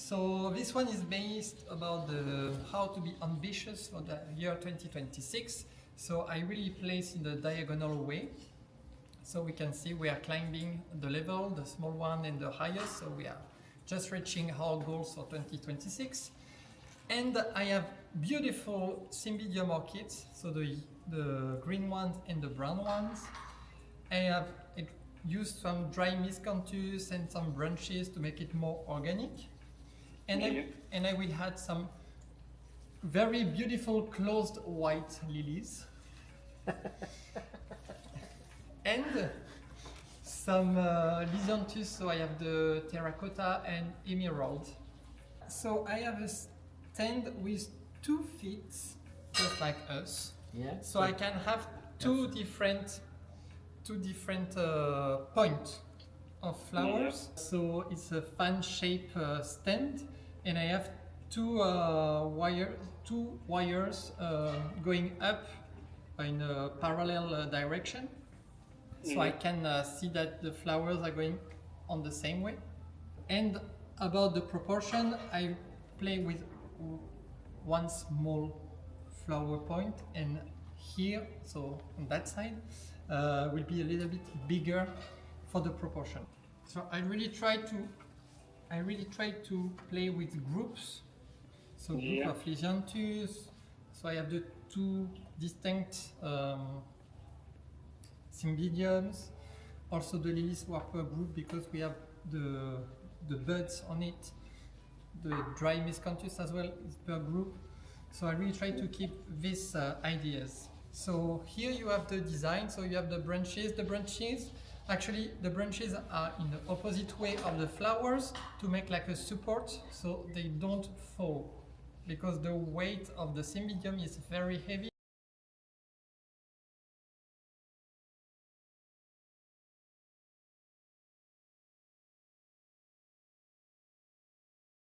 So this one is based about how to be ambitious for the year 2026. So I really place in the diagonal way. So we can see we are climbing the level, the small one and the highest. So we are just reaching our goals for 2026. And I have beautiful Cymbidium orchids, so the green ones and the brown ones. I have used some dry Miscanthus and some branches to make it more organic. And I will add some very beautiful closed white lilies. And some Lisianthus, so I have the Terracotta and Emerald. So I have a stand with 2 feet, just like us. Yeah. So I can have two different points of flowers. So it's a fan-shaped stand, and I have two wires going up in a parallel direction. So I can see that the flowers are going on the same way. And about the proportion, I play with one small flower point, and here, so on that side, will be a little bit bigger for the proportion. So I really try to play with groups. So group of Lisianthus. So I have the 2 distinct Cymbidiums. Also the Lilies were per group because we have the buds on it. The dry Miscanthus as well is per group. So I really try to keep these ideas. So here you have the design. So you have the branches. Actually the branches are in the opposite way of the flowers to make like a support so they don't fall, because the weight of the Cymbidium is very heavy.